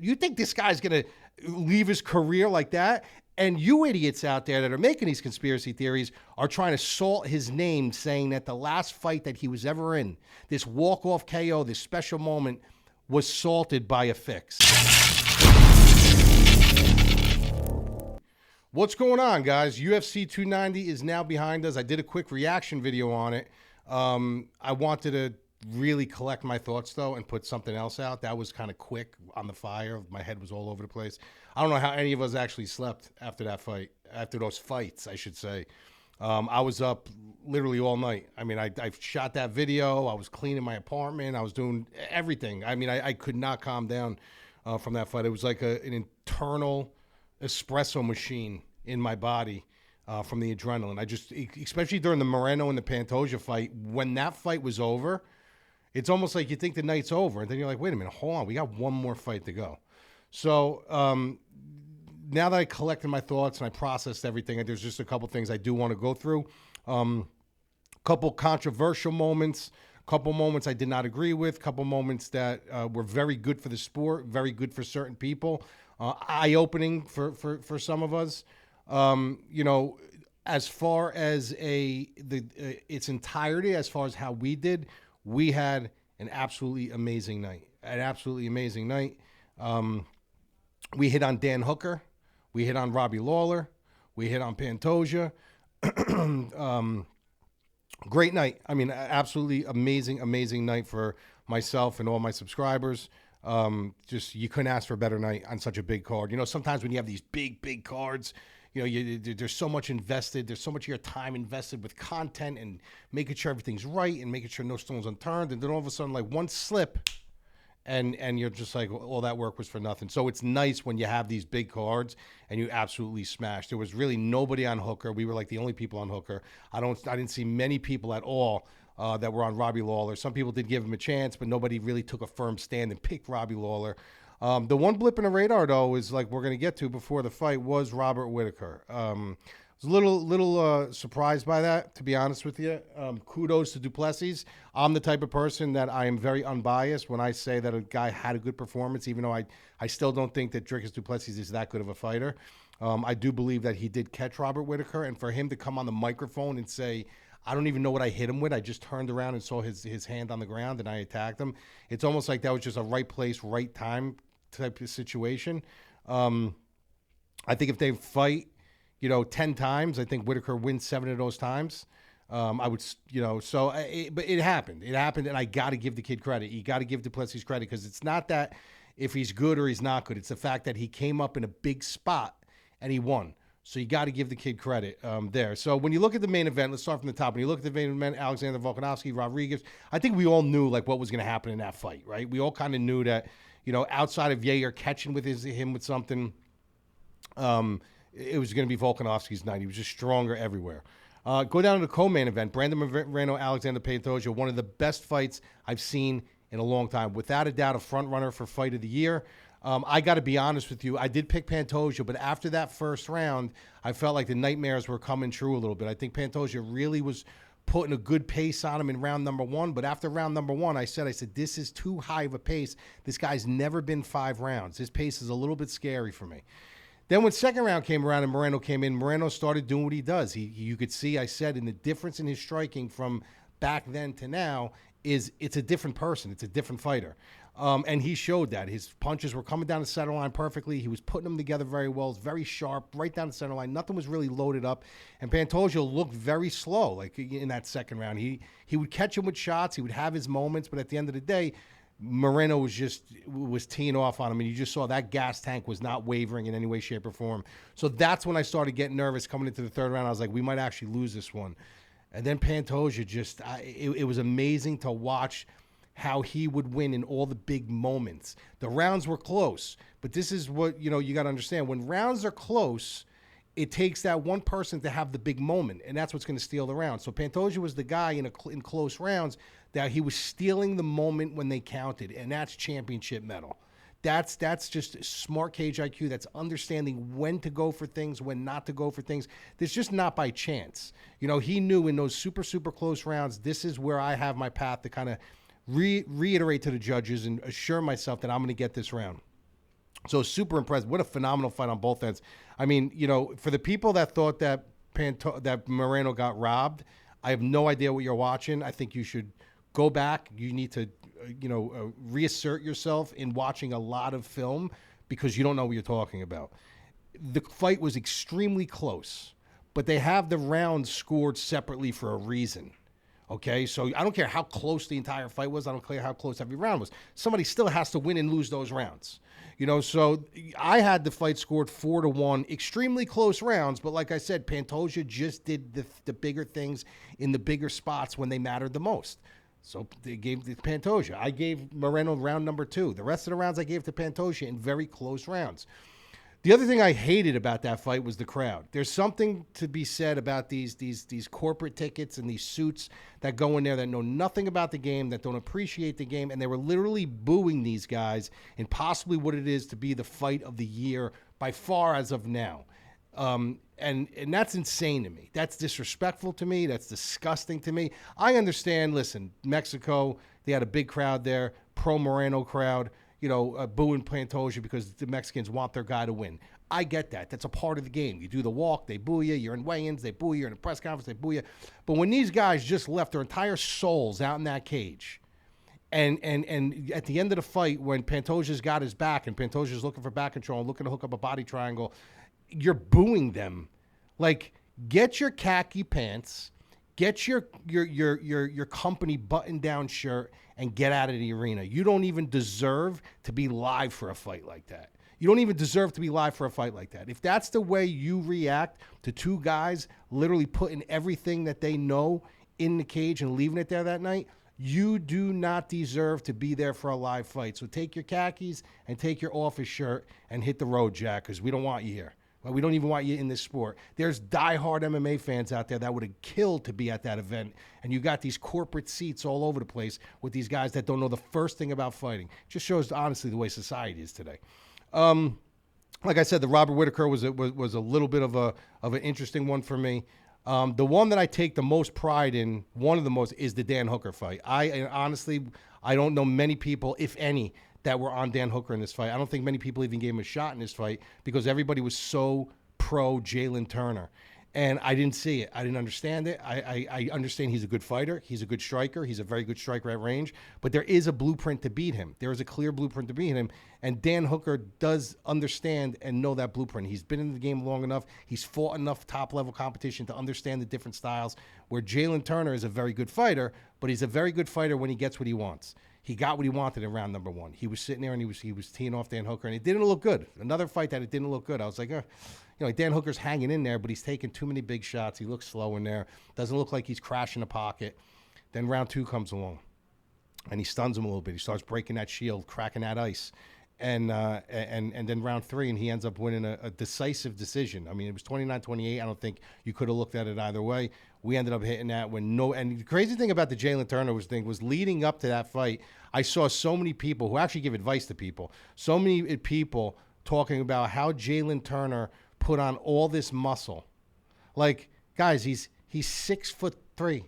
You think this guy's going to leave his career like that? And you idiots out there that are making these conspiracy theories are trying to salt his name, saying that the last fight that he was ever in, this walk-off KO, this special moment, was salted by a fix. What's going on, guys? UFC 290 is now behind us. I did a quick reaction video on it. I wanted to really collect my thoughts, though, and put something else out. That was kind of quick on the fire. My head was all over the place. I don't know how any of us actually slept after that fight, after those fights, I should say. I was up literally all night. I mean, I shot that video. I was cleaning my apartment. I was doing everything. I mean, I could not calm down from that fight. It was like an internal espresso machine in my body from the adrenaline. I just, especially during the Moreno and the Pantoja fight, when that fight was over, it's almost like you think the night's over, and then you're like, wait a minute, hold on, we got one more fight to go. So now that I collected my thoughts and I processed everything, there's just a couple things I do want to go through. Couple controversial moments, couple moments I did not agree with, couple moments that were very good for the sport, very good for certain people, eye-opening for some of us. You know, as far as its entirety, as far as how we did, we had an absolutely amazing night. We hit on Dan Hooker. We hit on Robbie Lawler. We hit on Pantoja. Great night. I mean, absolutely amazing night for myself and all my subscribers. Just, you couldn't ask for a better night on such a big card. You know, sometimes when you have these big cards, you know, there's so much invested. There's so much of your time invested with content and making sure everything's right and making sure no stone's unturned. And then all of a sudden, like, one slip, and you're just like, all that work was for nothing. So it's nice when you have these big cards and you absolutely smash. There was really nobody on Hooker. We were like the only people on Hooker. I didn't see many people at all that were on Robbie Lawler. Some people did give him a chance, but nobody really took a firm stand and picked Robbie Lawler. The one blip in the radar, though, is like we're going to get to before the fight, was Robert Whitaker. I was a little surprised by that, to be honest with you. Kudos to Duplessis. I'm the type of person that I am very unbiased when I say that a guy had a good performance, even though I still don't think that Dricus Duplessis is that good of a fighter. I do believe that he did catch Robert Whitaker, and for him to come on the microphone and say, I don't even know what I hit him with. I just turned around and saw his hand on the ground, and I attacked him. It's almost like that was just a right place, right time type of situation. I think if they fight, 10 times, I think Whitaker wins 7 of those times. I would, but it happened. It happened, and I got to give the kid credit. You got to give Duplessis credit, because it's not that if he's good or he's not good. It's the fact that he came up in a big spot and he won. So you got to give the kid credit there. So when you look at the main event, let's start from the top. When you look at the main event, Alexander Volkanovski, Rodriguez, I think we all knew like what was going to happen in that fight, right? We all kind of knew that, outside of Yair catching with him with something, it was going to be Volkanovski's night. He was just stronger everywhere. Go down to the co-main event, Brandon Moreno, Alexander Pantoja, one of the best fights I've seen in a long time. Without a doubt, a front runner for fight of the year. I got to be honest with you. I did pick Pantoja, but after that first round, I felt like the nightmares were coming true a little bit. I think Pantoja really was putting a good pace on him in round number 1. But after round number 1, I said, this is too high of a pace. This guy's never been 5 rounds. His pace is a little bit scary for me. Then when second round came around and Moreno came in, Moreno started doing what he does. You could see, I said, in the difference in his striking from back then to now is it's a different person. It's a different fighter. And he showed that. His punches were coming down the center line perfectly. He was putting them together very well. It's very sharp, right down the center line. Nothing was really loaded up. And Pantoja looked very slow, like in that second round. He would catch him with shots. He would have his moments. But at the end of the day, Moreno was teeing off on him. And you just saw that gas tank was not wavering in any way, shape, or form. So that's when I started getting nervous coming into the third round. I was like, we might actually lose this one. And then Pantoja it was amazing to watch how he would win in all the big moments. The rounds were close, but this is what, you got to understand. When rounds are close, it takes that one person to have the big moment, and that's what's going to steal the round. So Pantoja was the guy in close rounds that he was stealing the moment when they counted, and that's championship mettle. That's just smart cage IQ. That's understanding when to go for things, when not to go for things. It's just not by chance. He knew in those super close rounds, this is where I have my path to kind of reiterate to the judges and assure myself that I'm going to get this round. So super impressed. What a phenomenal fight on both ends. I mean, for the people that thought that that Moreno got robbed, I have no idea what you're watching. I think you should go back. You need to, reassert yourself in watching a lot of film because you don't know what you're talking about. The fight was extremely close, but they have the rounds scored separately for a reason. Okay, so I don't care how close the entire fight was. I don't care how close every round was. Somebody still has to win and lose those rounds. So I had the fight scored 4-1, extremely close rounds. But like I said, Pantoja just did the bigger things in the bigger spots when they mattered the most. So they gave the Pantoja. I gave Moreno round number 2. The rest of the rounds I gave to Pantoja in very close rounds. The other thing I hated about that fight was the crowd. There's something to be said about these corporate tickets and these suits that go in there that know nothing about the game, that don't appreciate the game, and they were literally booing these guys in possibly what it is to be the fight of the year by far as of now. And that's insane to me. That's disrespectful to me. That's disgusting to me. I understand, listen, Mexico, they had a big crowd there, pro-Moreno crowd. Booing Pantoja because the Mexicans want their guy to win. I get that. That's a part of the game. You do the walk, they boo you. You're in weigh-ins, they boo you. You're in a press conference, they boo you. But when these guys just left their entire souls out in that cage, and at the end of the fight, when Pantoja's got his back and Pantoja's looking for back control and looking to hook up a body triangle, you're booing them. Like, get your khaki pants, get your company button-down shirt, and get out of the arena. You don't even deserve to be live for a fight like that. You don't even deserve to be live for a fight like that. If that's the way you react to two guys literally putting everything that they know in the cage and leaving it there that night, you do not deserve to be there for a live fight. So take your khakis and take your office shirt and hit the road, Jack, because we don't want you here. Well, we don't even want you in this sport. There's diehard MMA fans out there that would have killed to be at that event. And you got these corporate seats all over the place with these guys that don't know the first thing about fighting. Just shows, honestly, the way society is today. Like I said, the Robert Whitaker was a little bit of an interesting one for me. The one that I take the most pride in, one of the most, is the Dan Hooker fight. Honestly, I don't know many people, if any, that were on Dan Hooker in this fight. I don't think many people even gave him a shot in this fight because everybody was so pro Jalen Turner. And I didn't see it. I didn't understand it. I understand he's a good fighter. He's a good striker. He's a very good striker at range. But there is a blueprint to beat him. There is a clear blueprint to beat him. And Dan Hooker does understand and know that blueprint. He's been in the game long enough. He's fought enough top-level competition to understand the different styles, where Jalen Turner is a very good fighter, but he's a very good fighter when he gets what he wants. He got what he wanted in round number 1. He was sitting there and he was teeing off Dan Hooker, and it didn't look good. Another fight that it didn't look good. I was like, Dan Hooker's hanging in there, but he's taking too many big shots. He looks slow in there. Doesn't look like he's crashing the pocket. Then round 2 comes along, and he stuns him a little bit. He starts breaking that shield, cracking that ice. And then round 3, and he ends up winning a decisive decision. I mean, it was 29-28. I don't think you could have looked at it either way. We ended up hitting that and the crazy thing about the Jalen Turner was leading up to that fight, I saw so many people who actually give advice to people, so many people talking about how Jalen Turner put on all this muscle. Like, guys, he's 6'3",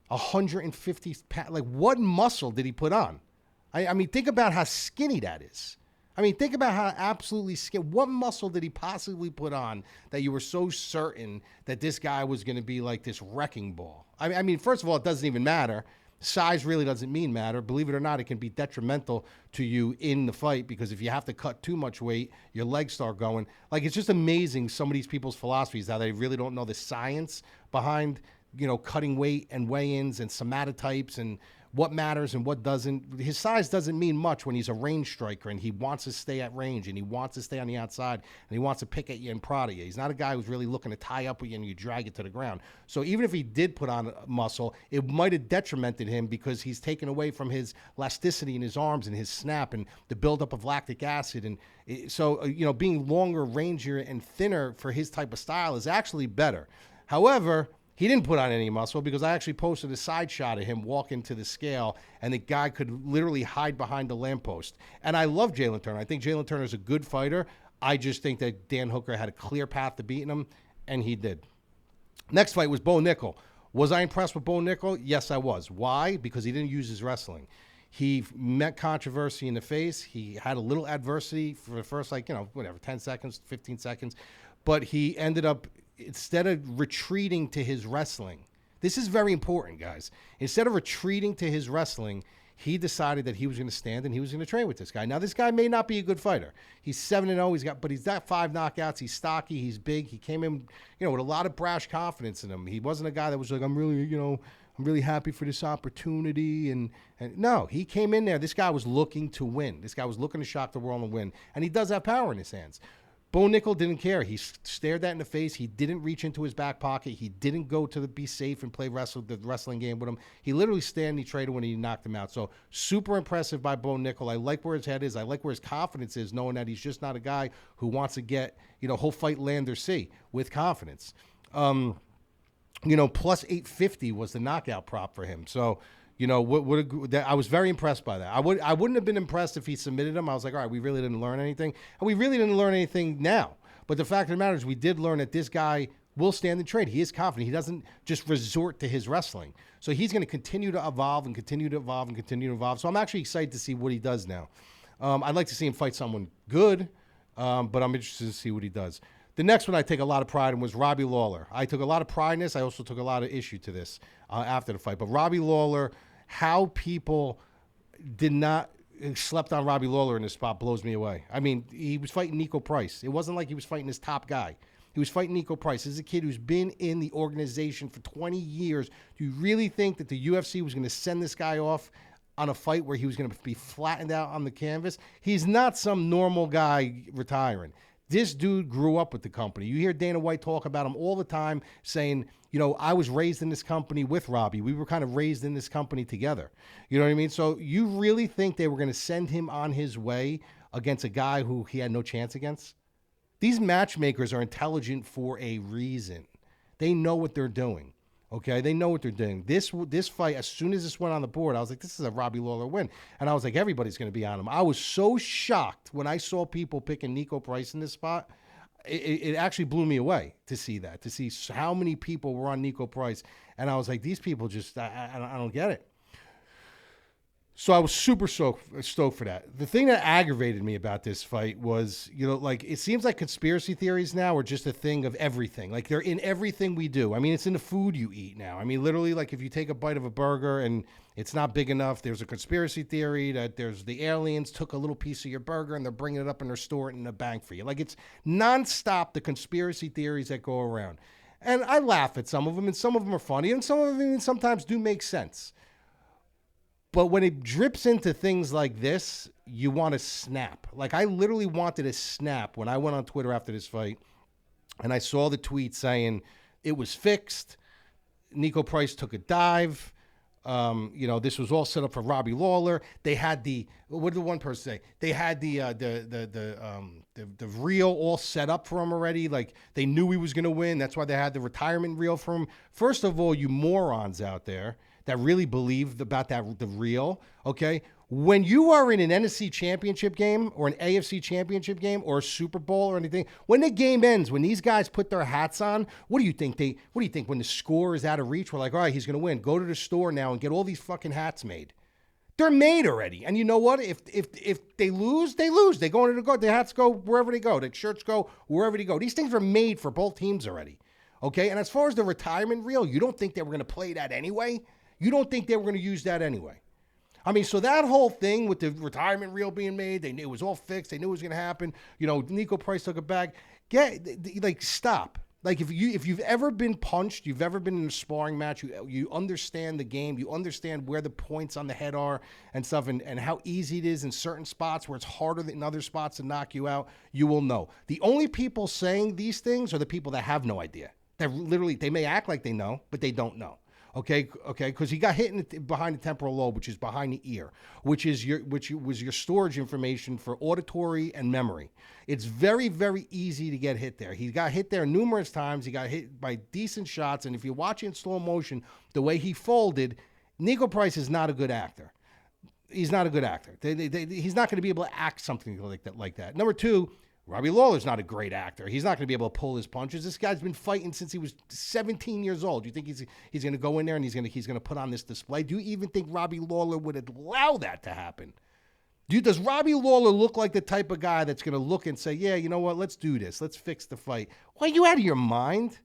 150 pounds. Like, what muscle did he put on? I mean, think about how skinny that is. I mean, think about how absolutely skinny. What muscle did he possibly put on that you were so certain that this guy was going to be like this wrecking ball? I mean, first of all, it doesn't even matter. Size really doesn't mean matter. Believe it or not, it can be detrimental to you in the fight because if you have to cut too much weight, your legs start going. Like, it's just amazing some of these people's philosophies, how they really don't know the science behind, cutting weight and weigh-ins and somatotypes and what matters and what doesn't. His size doesn't mean much when he's a range striker and he wants to stay at range and he wants to stay on the outside and he wants to pick at you and prod at you. He's not a guy who's really looking to tie up with you and you drag it to the ground. So even if he did put on muscle, it might have detrimented him because he's taken away from his elasticity in his arms and his snap and the buildup of lactic acid. And so, being longer, rangier, and thinner for his type of style is actually better. However, he didn't put on any muscle because I actually posted a side shot of him walking to the scale, and the guy could literally hide behind the lamppost. And I love Jalen Turner. I think Jalen Turner is a good fighter. I just think that Dan Hooker had a clear path to beating him, and he did. Next fight was Bo Nickel. Was I impressed with Bo Nickel? Yes, I was. Why? Because he didn't use his wrestling. He met controversy in the face. He had a little adversity for the first, 10 seconds, 15 seconds. But he ended up, instead of retreating to his wrestling, this is very important, guys. Instead of retreating to his wrestling, he decided that he was going to stand and he was going to train with this guy. Now, this guy may not be a good fighter. He's 7-0. But he's got 5 knockouts. He's stocky. He's big. He came in, with a lot of brash confidence in him. He wasn't a guy that was like, I'm really happy for this opportunity. And no, he came in there. This guy was looking to win. This guy was looking to shock the world and win. And he does have power in his hands. Bo Nickel didn't care. He stared that in the face. He didn't reach into his back pocket. He didn't go to be safe and play the wrestling game with him. He literally stand and he traded when he knocked him out. So super impressive by Bo Nickel. I like where his head is. I like where his confidence is, knowing that he's just not a guy who wants to get, he'll fight land or sea with confidence. Plus 850 was the knockout prop for him. So, I was very impressed by that. I wouldn't have been impressed if he submitted him. I was like, all right, we really didn't learn anything. And we really didn't learn anything now. But the fact of the matter is we did learn that this guy will stand and trade. He is confident. He doesn't just resort to his wrestling. So he's going to continue to evolve and continue to evolve and continue to evolve. So I'm actually excited to see what he does now. I'd like to see him fight someone good, but I'm interested to see what he does. The next one I take a lot of pride in was Robbie Lawler. I took a lot of pride in this. I also took a lot of issue to this after the fight. But Robbie Lawler, how people did not slept on Robbie Lawler in this spot blows me away. I mean, he was fighting Nico Price. It wasn't like he was fighting his top guy. He was fighting Nico Price. This is a kid who's been in the organization for 20 years. Do you really think that the UFC was going to send this guy off on a fight where he was going to be flattened out on the canvas? He's not some normal guy retiring. This dude grew up with the company. You hear Dana White talk about him all the time saying, I was raised in this company with Robbie. We were kind of raised in this company together. You know what I mean? So you really think they were going to send him on his way against a guy who he had no chance against? These matchmakers are intelligent for a reason. They know what they're doing. Okay, they know what they're doing. This fight, as soon as this went on the board, I was like, this is a Robbie Lawler win. And I was like, everybody's going to be on him. I was so shocked when I saw people picking Nico Price in this spot. It actually blew me away to see how many people were on Nico Price. And I was like, these people just, I don't get it. So I was super stoked for that. The thing that aggravated me about this fight was, it seems like conspiracy theories now are just a thing of everything. Like they're in everything we do. I mean, it's in the food you eat now. I mean, literally, like if you take a bite of a burger and it's not big enough, there's a conspiracy theory that there's the aliens took a little piece of your burger and they're bringing it up and they're storing it in a bank for you. Like it's nonstop, the conspiracy theories that go around. And I laugh at some of them, and some of them are funny, and some of them sometimes do make sense. But when it drips into things like this, you want to snap. Like I literally wanted to snap when I went on Twitter after this fight and I saw the tweet saying it was fixed. Nico Price took a dive. This was all set up for Robbie Lawler. They had what did the one person say? They had the reel all set up for him already. Like they knew he was going to win. That's why they had the retirement reel for him. First of all, you morons out there that really believed about the reel, okay? When you are in an NFC championship game or an AFC championship game or a Super Bowl or anything, when the game ends, when these guys put their hats on, what do you think when the score is out of reach? We're like, all right, he's going to win. Go to the store now and get all these fucking hats made. They're made already. And you know what? If they lose, they lose. They go into the go. The hats go wherever they go. The shirts go wherever they go. These things are made for both teams already, okay? And as far as the retirement reel, you don't think they were going to play that anyway? You don't think they were going to use that anyway? I mean, so that whole thing with the retirement reel being made, they knew it was all fixed. They knew it was going to happen. Nico Price took it back. Stop. Like if you've ever been punched, you've ever been in a sparring match, you understand the game, you understand where the points on the head are and stuff, and how easy it is in certain spots where it's harder than other spots to knock you out. You will know. The only people saying these things are the people that have no idea. That literally they may act like they know, but they don't know. Okay, because he got hit behind the temporal lobe, which is behind the ear, which was your storage information for auditory and memory. It's very, very easy to get hit there. He got hit there numerous times. He got hit by decent shots, and if you watch it in slow motion, the way he folded, Nico Price is not a good actor. He's not a good actor. He's not going to be able to act something like that. Number two, Robbie Lawler's not a great actor. He's not going to be able to pull his punches. This guy's been fighting since he was 17 years old. You think he's going to go in there and he's going to put on this display? Do you even think Robbie Lawler would allow that to happen? Does Robbie Lawler look like the type of guy that's going to look and say, yeah, you know what, let's do this. Let's fix the fight. Why, are you out of your mind?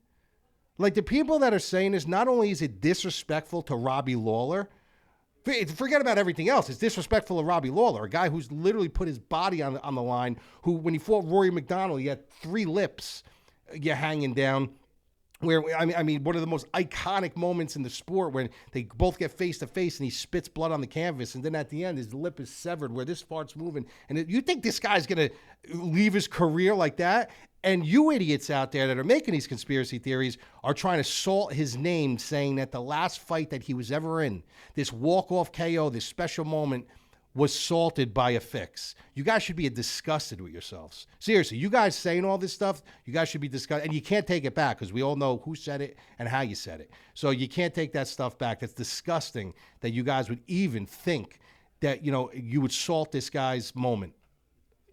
Like, the people that are saying this, not only is it disrespectful to Robbie Lawler, forget about everything else. It's disrespectful to Robbie Lawler, a guy who's literally put his body on the line, who, when he fought Rory McDonald, he had 3 lips hanging down. Where I mean, one of the most iconic moments in the sport, when they both get face to face and he spits blood on the canvas, and then at the end his lip is severed where this part's moving. And you think this guy's gonna leave his career like that? And you idiots out there that are making these conspiracy theories are trying to salt his name, saying that the last fight that he was ever in, this walk-off KO, this special moment, was salted by a fix. You guys should be disgusted with yourselves. Seriously, you guys saying all this stuff, you guys should be disgusted. And you can't take it back because we all know who said it and how you said it. So you can't take that stuff back. That's disgusting that you guys would even think that, you would salt this guy's moment,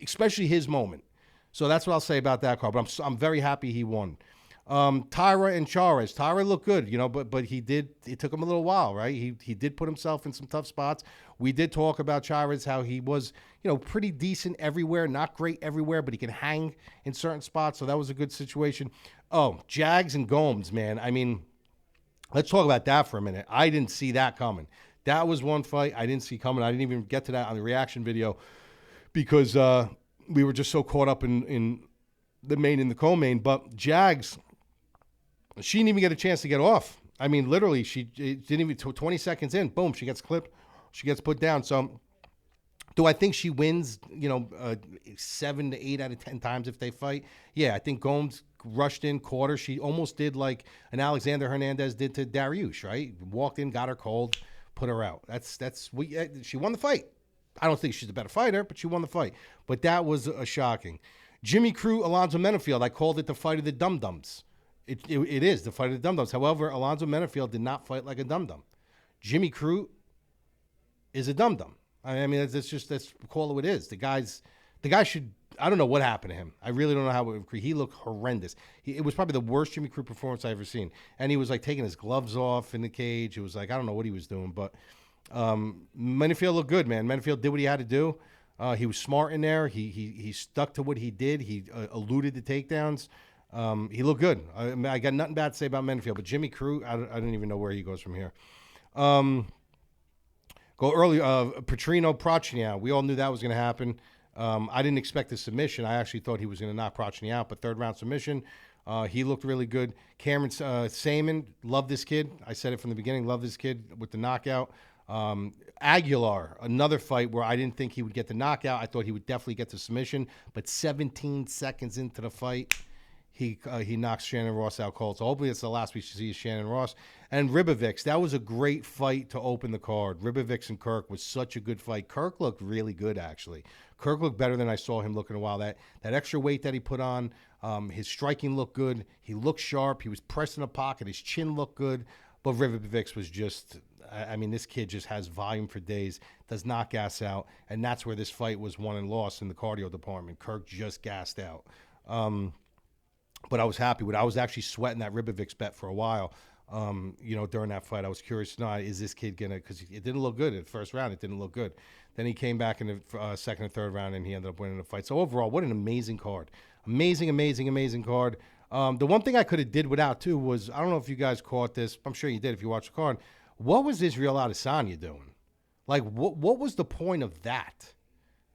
especially his moment. So that's what I'll say about that card. But I'm very happy he won. Tyra and Chares. Tyra looked good, but it took him a little while, right? He did put himself in some tough spots. We did talk about Chares, how he was, pretty decent everywhere, not great everywhere, but he can hang in certain spots. So that was a good situation. Oh, Jags and Gomes, man. I mean, let's talk about that for a minute. I didn't see that coming. That was one fight I didn't see coming. I didn't even get to that on the reaction video because we were just so caught up in the main and the co-main. But Jags, she didn't even get a chance to get off. I mean, literally, she didn't even, 20 seconds in, boom, she gets clipped. She gets put down. So do I think she wins, 7 to 8 out of 10 times if they fight? Yeah, I think Gomes rushed in, caught her. She almost did like an Alexander Hernandez did to Dariush, right? Walked in, got her cold, put her out. She won the fight. I don't think she's a better fighter, but she won the fight. But that was shocking. Jimmy Crute, Alonzo Menafield, I called it the fight of the dum-dums. It is the fight of the dum-dums. However, Alonzo Menafield did not fight like a dum-dum. Jimmy Crute is a dum-dum. I mean, that's call it what it is. The guy should, I don't know what happened to him. I really don't know how he looked horrendous. It was probably the worst Jimmy Crute performance I've ever seen. And he was like taking his gloves off in the cage. It was like, I don't know what he was doing, but Menafield looked good, man. Menafield did what he had to do. He was smart in there. He stuck to what he did. He eluded the takedowns. He looked good. I got nothing bad to say about Menafield, but Jimmy Crute, I don't even know where he goes from here. Go early, Petrino, Prochnia. We all knew that was going to happen. I didn't expect a submission. I actually thought he was going to knock Prochnia out, but 3rd round submission. He looked really good. Cameron Saman, love this kid. I said it from the beginning, love this kid with the knockout. Aguilar, another fight where I didn't think he would get the knockout. I thought he would definitely get the submission, but 17 seconds into the fight, he knocks Shannon Ross out cold. So hopefully it's the last we see is Shannon Ross. And Ribovics, that was a great fight to open the card. Ribovics and Kirk was such a good fight. Kirk looked really good, actually. Kirk looked better than I saw him look in a while. That extra weight that he put on, his striking looked good. He looked sharp. He was pressing the pocket. His chin looked good. But Ribovics was just, I mean, this kid just has volume for days, does not gas out. And that's where this fight was won and lost in the cardio department. Kirk just gassed out. But I was happy with it. I was actually sweating that Ribovics bet for a while. During that fight, I was curious to know, is this kid going to, because it didn't look good in the first round. It didn't look good. Then he came back in the second and third round, and he ended up winning the fight. So overall, what an amazing card. Amazing card. The one thing I could have did without, too, was, I don't know if you guys caught this. I'm sure you did if you watched the card. What was Israel Adesanya doing? Like, what was the point of that?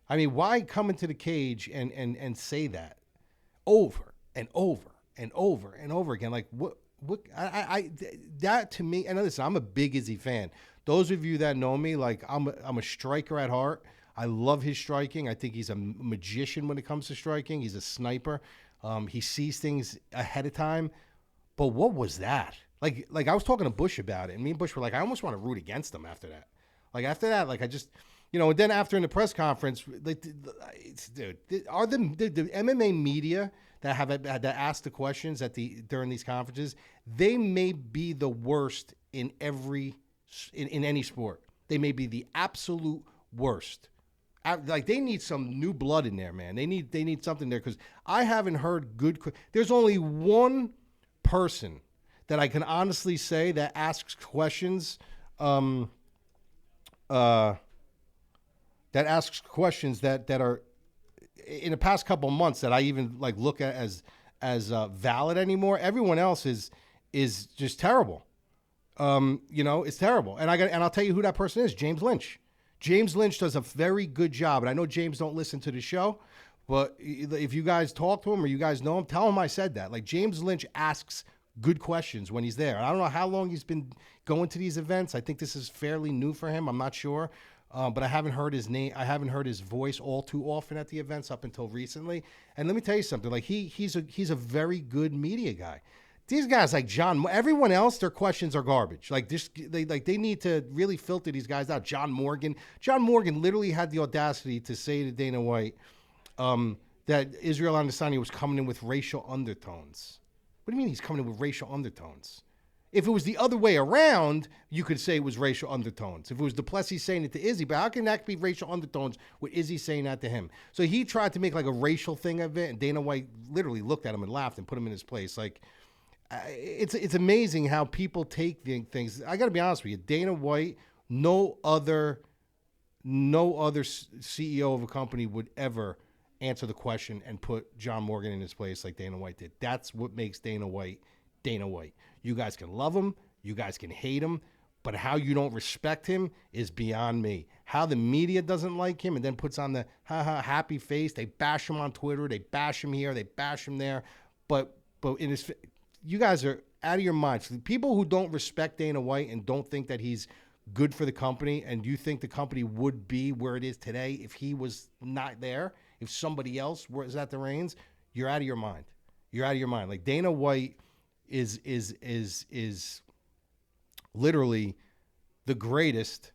I mean, why come into the cage and say that over and over and over and over again? Like, what that to me, and listen, I'm a big Izzy fan. Those of you that know me, like, I'm a striker at heart. I love his striking. I think he's a magician when it comes to striking. He's a sniper. He sees things ahead of time. But what was that? Like I was talking to Bush about it, and me and Bush were like, I almost want to root against him after that. Like, I just, and then after in the press conference, like, dude, are the MMA media that ask the questions during these conferences, they may be the worst in any sport. They may be the absolute worst Like they need some new blood in there, man. They need something there because I haven't heard good. There's only one person that I can honestly say that asks questions, that asks questions that are in the past couple of months that I even like look at as valid anymore. Everyone else is just terrible. It's terrible. And I'll tell you who that person is, James Lynch. James Lynch does a very good job. And I know James don't listen to the show, but if you guys talk to him or you guys know him, tell him I said that. Like James Lynch asks good questions when he's there. I don't know how long he's been going to these events. I think this is fairly new for him. I'm not sure. But I haven't heard his name. I haven't heard his voice all too often at the events up until recently. And let me tell you something. Like he's a very good media guy. These guys like John, everyone else, their questions are garbage. Like this, they need to really filter these guys out. John Morgan literally had the audacity to say to Dana White that Israel Adesanya was coming in with racial undertones. What do you mean he's coming in with racial undertones? If it was the other way around, you could say it was racial undertones. If it was Duplessis saying it to Izzy, but how can that be racial undertones with Izzy saying that to him? So he tried to make like a racial thing of it, and Dana White literally looked at him and laughed and put him in his place. Like, it's amazing how people take things. I got to be honest with you, Dana White, no other CEO of a company would ever answer the question and put John Morgan in his place like Dana White did. That's what makes Dana White Dana White. You guys can love him, you guys can hate him, but how you don't respect him is beyond me. How the media doesn't like him and then puts on the happy face. They bash him on Twitter, they bash him here, they bash him there, but in his, you guys are out of your minds. People who don't respect Dana White and don't think that he's good for the company, and you think the company would be where it is today if he was not there, if somebody else was at the reins, you're out of your mind. You're out of your mind. Like Dana White is literally the greatest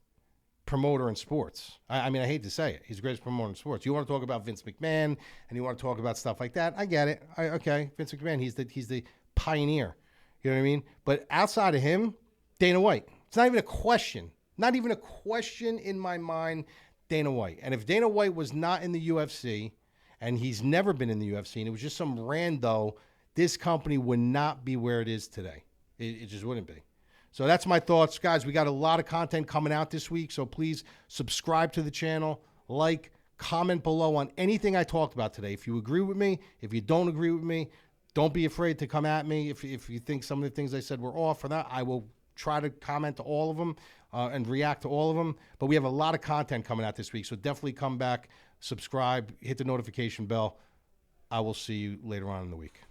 promoter in sports. I mean, I hate to say it. He's the greatest promoter in sports. You want to talk about Vince McMahon and you want to talk about stuff like that. I get it. Okay, Vince McMahon, he's the pioneer. You know what I mean? But outside of him, Dana White. It's not even a question. Not even a question in my mind, Dana White. And if Dana White was not in the UFC, and he's never been in the UFC, and it was just some rando, this company would not be where it is today. It just wouldn't be. So that's my thoughts. Guys, we got a lot of content coming out this week, so please subscribe to the channel, like, comment below on anything I talked about today. If you agree with me, if you don't agree with me, don't be afraid to come at me. If you think some of the things I said were off or not, I will try to comment to all of them and react to all of them. But we have a lot of content coming out this week, so definitely come back, subscribe, hit the notification bell. I will see you later on in the week.